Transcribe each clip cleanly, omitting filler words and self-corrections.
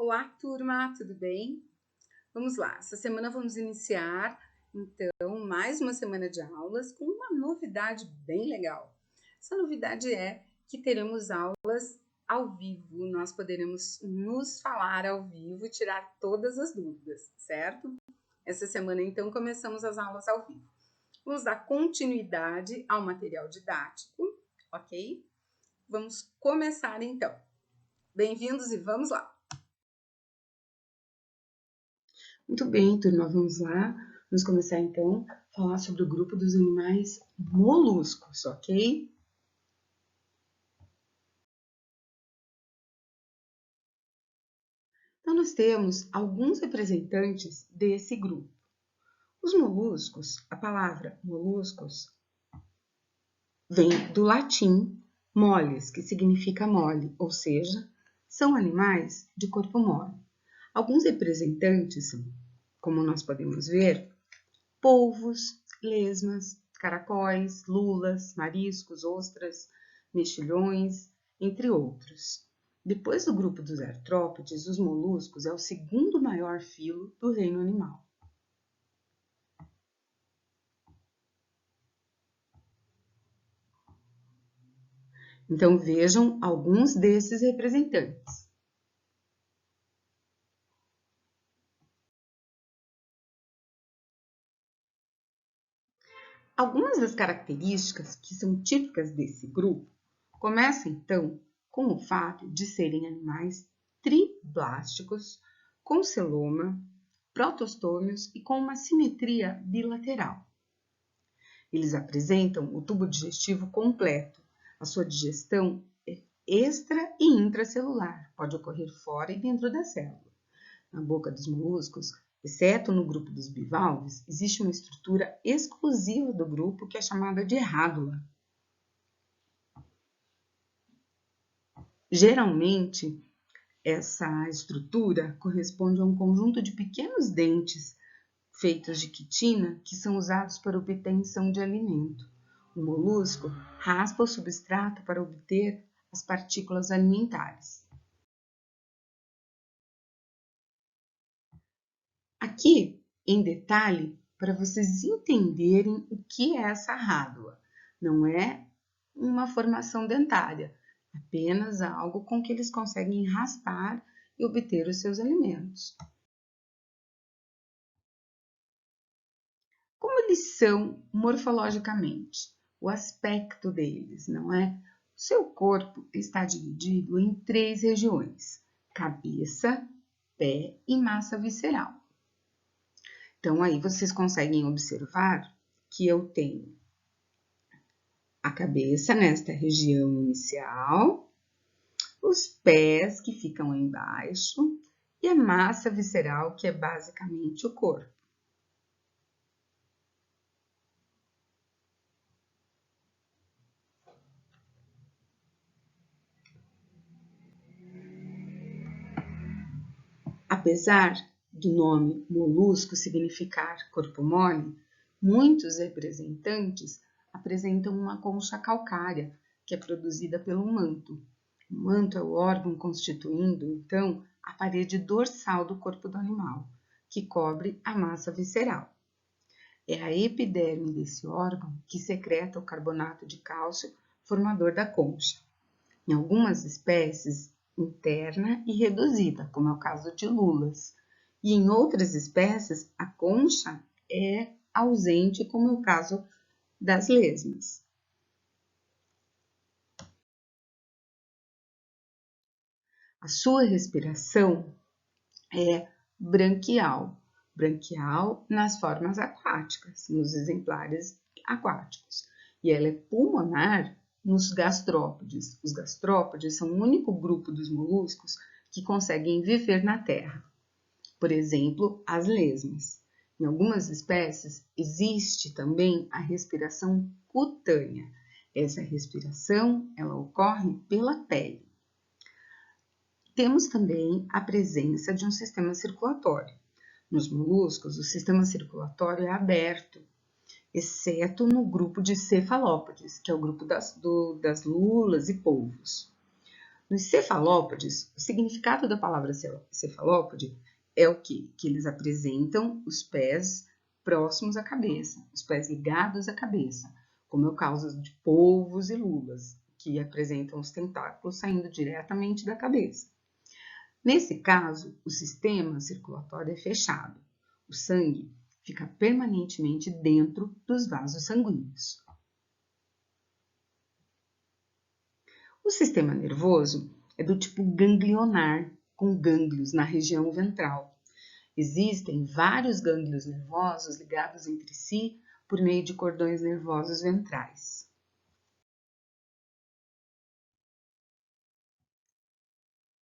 Olá, turma, tudo bem? Vamos lá, essa semana vamos iniciar, então, mais uma semana de aulas com uma novidade bem legal. Essa novidade é que teremos aulas ao vivo, nós poderemos nos falar ao vivo e tirar todas as dúvidas, certo? Essa semana, então, começamos as aulas ao vivo. Vamos dar continuidade ao material didático, ok? Vamos começar, então. Bem-vindos e vamos lá! Muito bem, turma, vamos lá. Vamos começar, então, a falar sobre o grupo dos animais moluscos, ok? Então, nós temos alguns representantes desse grupo. Os moluscos, a palavra moluscos, vem do latim molles, que significa mole, ou seja, são animais de corpo mole. Alguns representantes são, como nós podemos ver, polvos, lesmas, caracóis, lulas, mariscos, ostras, mexilhões, entre outros. Depois do grupo dos artrópodes, os moluscos é o segundo maior filo do reino animal. Então vejam alguns desses representantes. Algumas das características que são típicas desse grupo começam então com o fato de serem animais triblásticos, com celoma, protostômios e com uma simetria bilateral. Eles apresentam o tubo digestivo completo. A sua digestão é extra e intracelular, pode ocorrer fora e dentro da célula. Na boca dos moluscos, exceto no grupo dos bivalves, existe uma estrutura exclusiva do grupo que é chamada de rádula. Geralmente, essa estrutura corresponde a um conjunto de pequenos dentes feitos de quitina que são usados para obtenção de alimento. O molusco raspa o substrato para obter as partículas alimentares. Aqui, em detalhe, para vocês entenderem o que é essa rádula. Não é uma formação dentária, apenas algo com que eles conseguem raspar e obter os seus alimentos. Como eles são morfologicamente? O aspecto deles, não é? O seu corpo está dividido em 3 regiões: cabeça, pé e massa visceral. Então, aí vocês conseguem observar que eu tenho a cabeça nesta região inicial, os pés que ficam embaixo e a massa visceral, que é basicamente o corpo. Apesar do nome molusco significar corpo mole, muitos representantes apresentam uma concha calcária, que é produzida pelo manto. O manto é o órgão constituindo, então, a parede dorsal do corpo do animal, que cobre a massa visceral. É a epiderme desse órgão que secreta o carbonato de cálcio, formador da concha. Em algumas espécies, interna e reduzida, como é o caso de lulas. E em outras espécies, a concha é ausente, como é o caso das lesmas. A sua respiração é branquial, branquial nas formas aquáticas, nos exemplares aquáticos, e ela é pulmonar nos gastrópodes. Os gastrópodes são o único grupo dos moluscos que conseguem viver na terra. Por exemplo, as lesmas. Em algumas espécies existe também a respiração cutânea. Essa respiração, ela ocorre pela pele. Temos também a presença de um sistema circulatório. Nos moluscos, o sistema circulatório é aberto, exceto no grupo de cefalópodes, que é o grupo das lulas e polvos. Nos cefalópodes, o significado da palavra cefalópode é o quê? Que eles apresentam os pés próximos à cabeça, os pés ligados à cabeça, como é o caso de polvos e lulas, que apresentam os tentáculos saindo diretamente da cabeça. Nesse caso, o sistema circulatório é fechado. O sangue fica permanentemente dentro dos vasos sanguíneos. O sistema nervoso é do tipo ganglionar, com gânglios na região ventral. Existem vários gânglios nervosos ligados entre si por meio de cordões nervosos ventrais.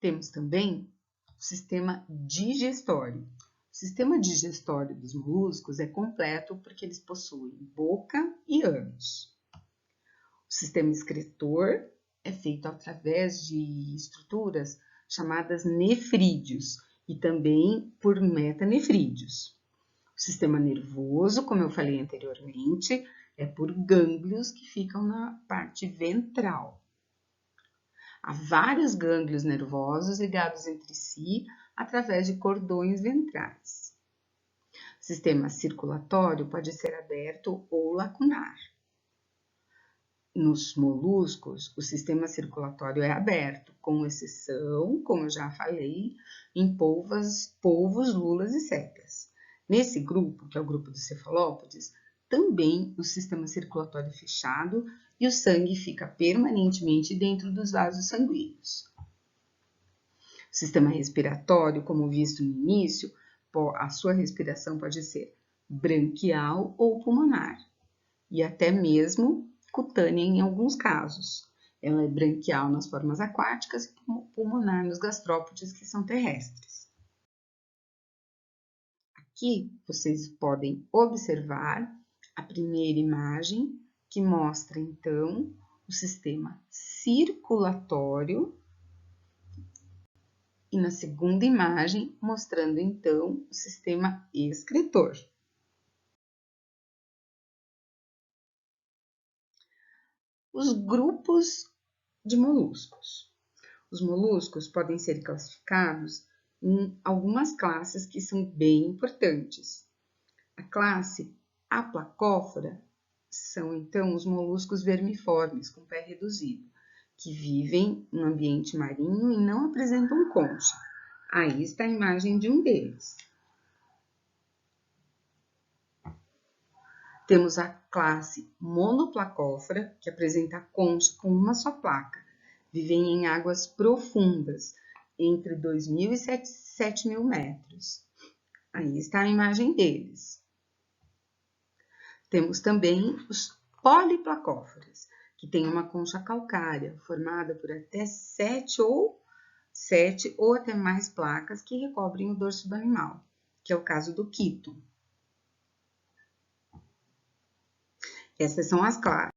Temos também o sistema digestório. O sistema digestório dos moluscos é completo porque eles possuem boca e ânus. O sistema excretor é feito através de estruturas chamadas nefrídeos e também por metanefrídeos. O sistema nervoso, como eu falei anteriormente, é por gânglios que ficam na parte ventral. Há vários gânglios nervosos ligados entre si através de cordões ventrais. O sistema circulatório pode ser aberto ou lacunar. Nos moluscos, o sistema circulatório é aberto, com exceção, como eu já falei, em polvos, lulas e sépias. Nesse grupo, que é o grupo dos cefalópodes, também o sistema circulatório é fechado e o sangue fica permanentemente dentro dos vasos sanguíneos. O sistema respiratório, como visto no início, a sua respiração pode ser branquial ou pulmonar, e até mesmo cutânea em alguns casos. Ela é branquial nas formas aquáticas e pulmonar nos gastrópodes, que são terrestres. Aqui vocês podem observar a primeira imagem, que mostra então o sistema circulatório, e na segunda imagem mostrando então o sistema excretor. Os grupos de moluscos. Os moluscos podem ser classificados em algumas classes que são bem importantes. A classe Aplacófora são, então, os moluscos vermiformes com pé reduzido, que vivem no ambiente marinho e não apresentam concha. Aí está a imagem de um deles. Temos a classe Monoplacófora, que apresenta concha com uma só placa. Vivem em águas profundas, entre 2.000 e 7.000 metros. Aí está a imagem deles. Temos também os poliplacóforas, que têm uma concha calcária, formada por até 7 ou até mais placas que recobrem o dorso do animal, que é o caso do quito. Essas são as classes.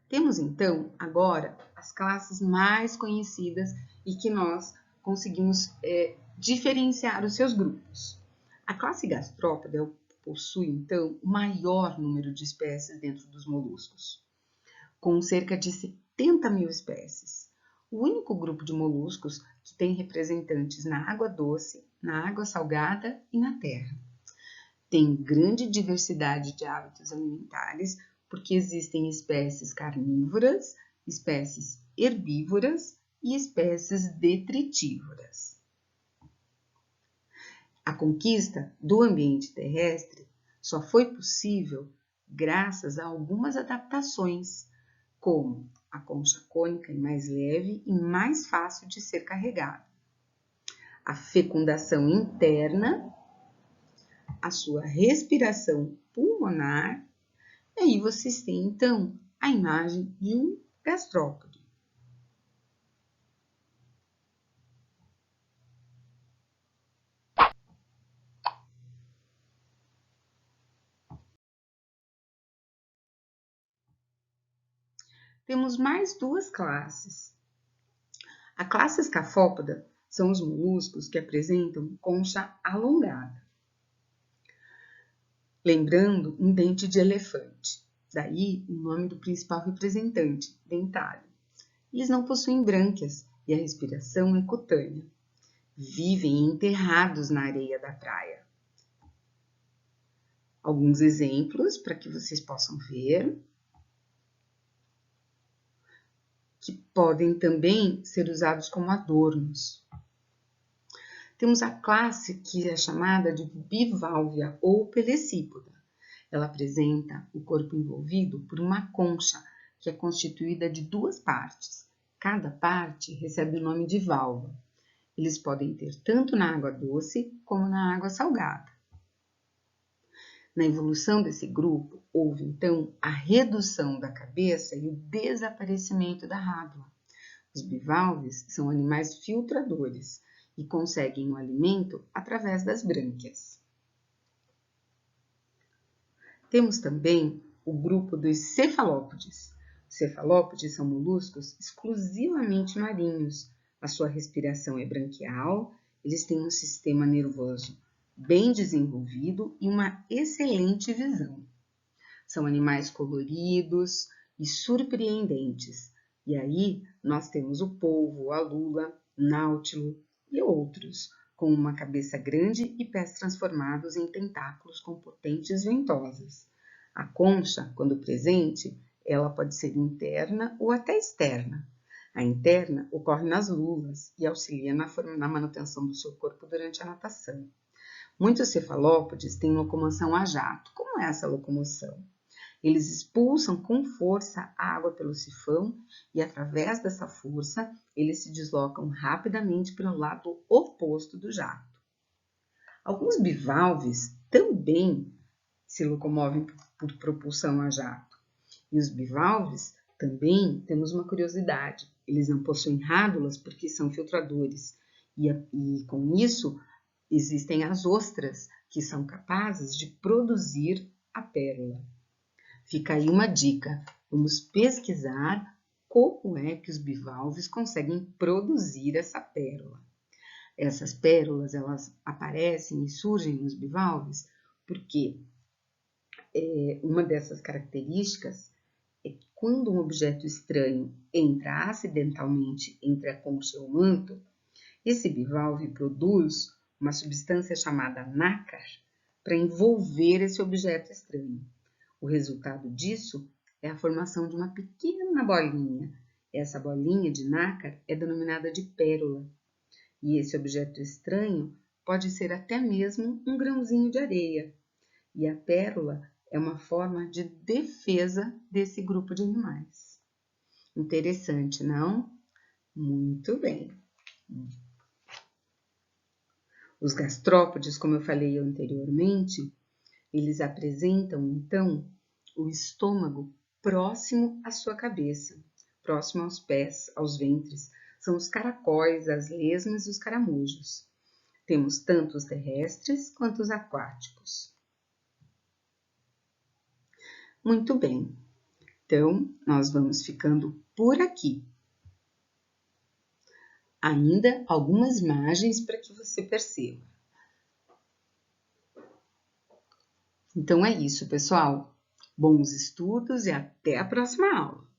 Temos, então, agora as classes mais conhecidas e que nós conseguimos diferenciar os seus grupos. A classe Gastrópoda possui, então, o maior número de espécies dentro dos moluscos, com cerca de 70.000 espécies. O único grupo de moluscos que tem representantes na água doce, na água salgada e na terra. Tem grande diversidade de hábitos alimentares, porque existem espécies carnívoras, espécies herbívoras e espécies detritívoras. A conquista do ambiente terrestre só foi possível graças a algumas adaptações, como a concha cônica é mais leve e mais fácil de ser carregada, a fecundação interna, a sua respiração pulmonar. E aí vocês têm, então, a imagem de um gastrópode. Temos mais duas classes. A classe escafópoda são os moluscos que apresentam concha alongada, lembrando um dente de elefante. Daí o nome do principal representante, dentário. Eles não possuem brânquias e a respiração é cutânea. Vivem enterrados na areia da praia. Alguns exemplos para que vocês possam ver, que podem também ser usados como adornos. Temos a classe que é chamada de biválvea ou pelecípoda. Ela apresenta o corpo envolvido por uma concha, que é constituída de duas partes. Cada parte recebe o nome de valva. Eles podem ter tanto na água doce como na água salgada. Na evolução desse grupo, houve então a redução da cabeça e o desaparecimento da rádula. Os bivalves são animais filtradores e conseguem o alimento através das brânquias. Temos também o grupo dos cefalópodes. Os cefalópodes são moluscos exclusivamente marinhos. A sua respiração é branquial, eles têm um sistema nervoso bem desenvolvido e uma excelente visão. São animais coloridos e surpreendentes. E aí nós temos o polvo, a lula, náutilo e outros, com uma cabeça grande e pés transformados em tentáculos com potentes ventosas. A concha, quando presente, ela pode ser interna ou até externa. A interna ocorre nas lulas e auxilia na manutenção do seu corpo durante a natação. Muitos cefalópodes têm locomoção a jato. Como é essa locomoção? Eles expulsam com força a água pelo sifão e, através dessa força, eles se deslocam rapidamente para o lado oposto do jato. Alguns bivalves também se locomovem por propulsão a jato. E os bivalves também temos uma curiosidade. Eles não possuem rádulas porque são filtradores. E com isso, existem as ostras, que são capazes de produzir a pérola. Fica aí uma dica, vamos pesquisar como é que os bivalves conseguem produzir essa pérola. Essas pérolas, elas aparecem e surgem nos bivalves porque uma dessas características é que quando um objeto estranho entra acidentalmente entre a concha e o manto, esse bivalve produz uma substância chamada nácar para envolver esse objeto estranho. O resultado disso é a formação de uma pequena bolinha. Essa bolinha de nácar é denominada de pérola. E esse objeto estranho pode ser até mesmo um grãozinho de areia. E a pérola é uma forma de defesa desse grupo de animais. Interessante, não? Muito bem. Os gastrópodes, como eu falei anteriormente, eles apresentam, então, o estômago próximo à sua cabeça, próximo aos pés, aos ventres. São os caracóis, as lesmas e os caramujos. Temos tanto os terrestres quanto os aquáticos. Muito bem, então nós vamos ficando por aqui. Ainda algumas imagens para que você perceba. Então é isso, pessoal. Bons estudos e até a próxima aula!